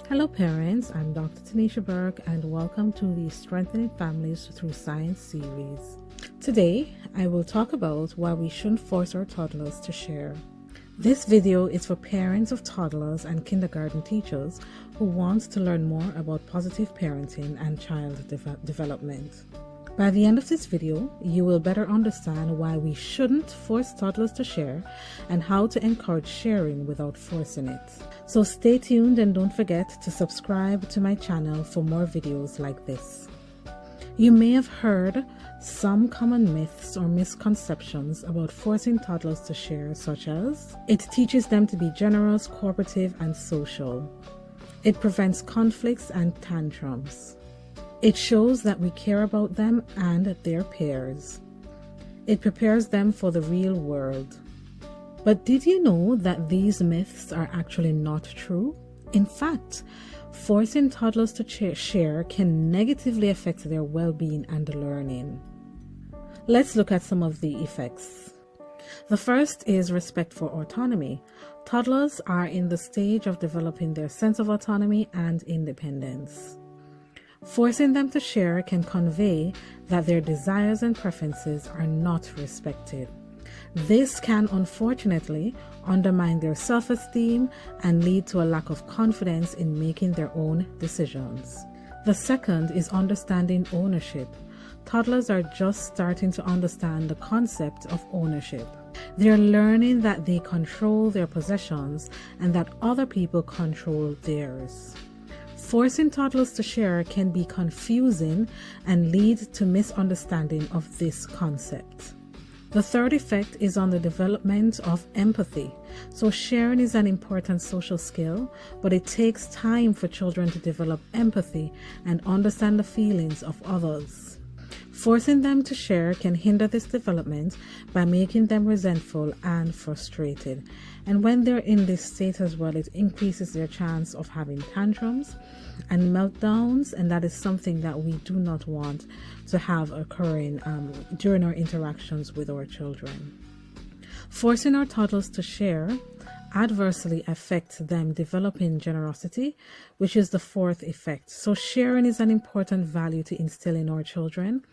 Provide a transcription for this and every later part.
Hello parents, I'm Dr. Tanisha Burke and welcome to the Strengthening Families Through Science series. Today, I will talk about why we shouldn't force our toddlers to share. This video is for parents of toddlers and kindergarten teachers who want to learn more about positive parenting and child development. By the end of this video, you will better understand why we shouldn't force toddlers to share and how to encourage sharing without forcing it. So stay tuned and don't forget to subscribe to my channel for more videos like this. You may have heard some common myths or misconceptions about forcing toddlers to share, such as it teaches them to be generous, cooperative, and social. It prevents conflicts and tantrums. It shows that we care about them and their peers. It prepares them for the real world. But did you know that these myths are actually not true? In fact, forcing toddlers to share can negatively affect their well-being and learning. Let's look at some of the effects. The first is respect for autonomy. Toddlers are in the stage of developing their sense of autonomy and independence. Forcing them to share can convey that their desires and preferences are not respected. This can unfortunately undermine their self-esteem and lead to a lack of confidence in making their own decisions. The second is understanding ownership. Toddlers are just starting to understand the concept of ownership. They're learning that they control their possessions and that other people control theirs. Forcing toddlers to share can be confusing and lead to misunderstanding of this concept. The third effect is on the development of empathy. So sharing is an important social skill, but it takes time for children to develop empathy and understand the feelings of others. Forcing them to share can hinder this development by making them resentful and frustrated. And when they're in this state as well, it increases their chance of having tantrums and meltdowns, and that is something that we do not want to have occurring during our interactions with our children. Forcing our toddlers to share adversely affects them developing generosity, which is the fourth effect. So sharing is an important value to instill in our children,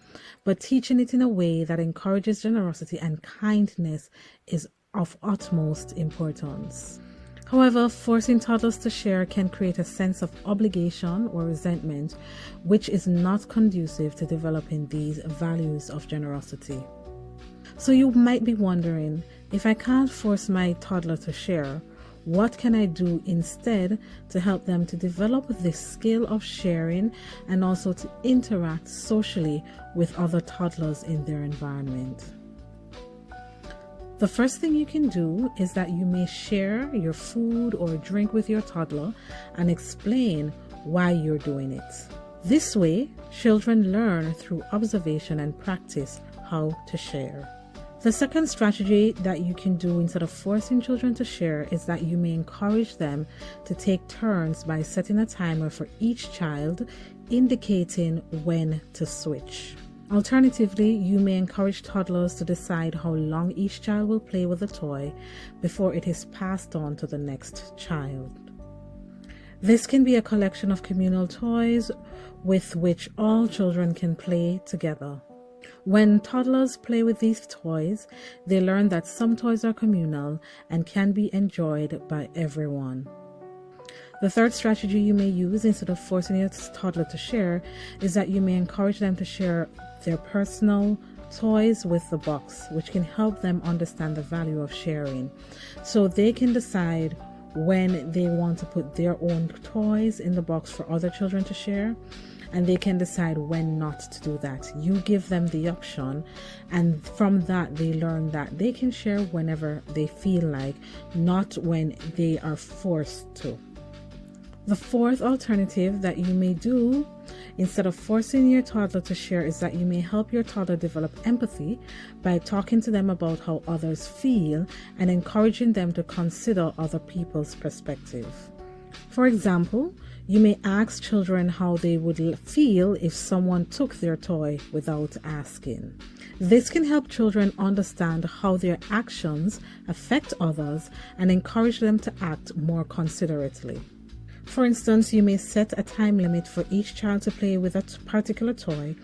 but teaching it in a way that encourages generosity and kindness is of utmost importance. However, forcing toddlers to share can create a sense of obligation or resentment, which is not conducive to developing these values of generosity. So you might be wondering, if I can't force my toddler to share, what can I do instead to help them to develop this skill of sharing and also to interact socially with other toddlers in their environment? The first thing you can do is that you may share your food or drink with your toddler and explain why you're doing it. This way, children learn through observation and practice how to share. The second strategy that you can do instead of forcing children to share is that you may encourage them to take turns by setting a timer for each child, indicating when to switch. Alternatively, you may encourage toddlers to decide how long each child will play with a toy before it is passed on to the next child. This can be a collection of communal toys with which all children can play together. When toddlers play with these toys, they learn that some toys are communal and can be enjoyed by everyone. The third strategy you may use instead of forcing your toddler to share is that you may encourage them to share their personal toys with the box, which can help them understand the value of sharing. So they can decide when they want to put their own toys in the box for other children to share, and they can decide when not to do that. You give them the option, and from that they learn that they can share whenever they feel like, not when they are forced to. The fourth alternative that you may do instead of forcing your toddler to share is that you may help your toddler develop empathy by talking to them about how others feel and encouraging them to consider other people's perspective. For example, you may ask children how they would feel if someone took their toy without asking. This can help children understand how their actions affect others and encourage them to act more considerately. For instance, you may set a time limit for each child to play with a particular toy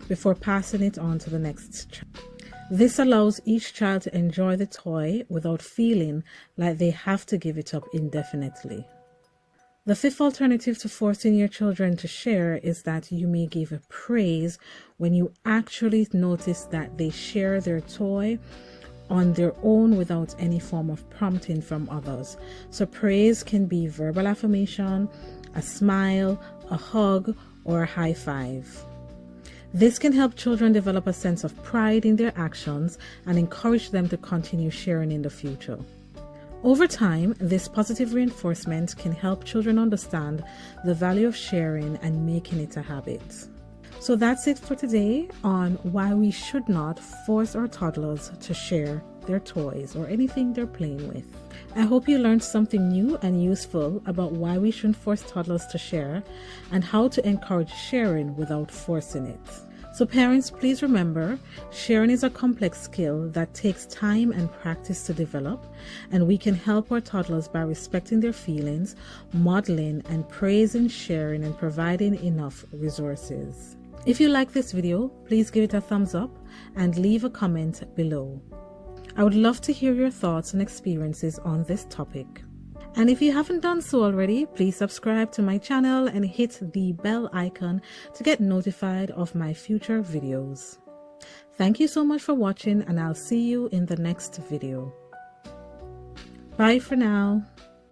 before passing it on to the next child. This allows each child to enjoy the toy without feeling like they have to give it up indefinitely. The fifth alternative to forcing your children to share is that you may give a praise when you actually notice that they share their toy on their own without any form of prompting from others. So praise can be verbal affirmation, a smile, a hug, or a high five. This can help children develop a sense of pride in their actions and encourage them to continue sharing in the future. Over time, this positive reinforcement can help children understand the value of sharing and making it a habit. So that's it for today on why we should not force our toddlers to share their toys or anything they're playing with. I hope you learned something new and useful about why we shouldn't force toddlers to share and how to encourage sharing without forcing it. So parents, please remember, sharing is a complex skill that takes time and practice to develop, and we can help our toddlers by respecting their feelings, modeling and praising sharing, and providing enough resources. If you like this video, please give it a thumbs up and leave a comment below. I would love to hear your thoughts and experiences on this topic. And if you haven't done so already, please subscribe to my channel and hit the bell icon to get notified of my future videos. Thank you so much for watching, and I'll see you in the next video. Bye for now.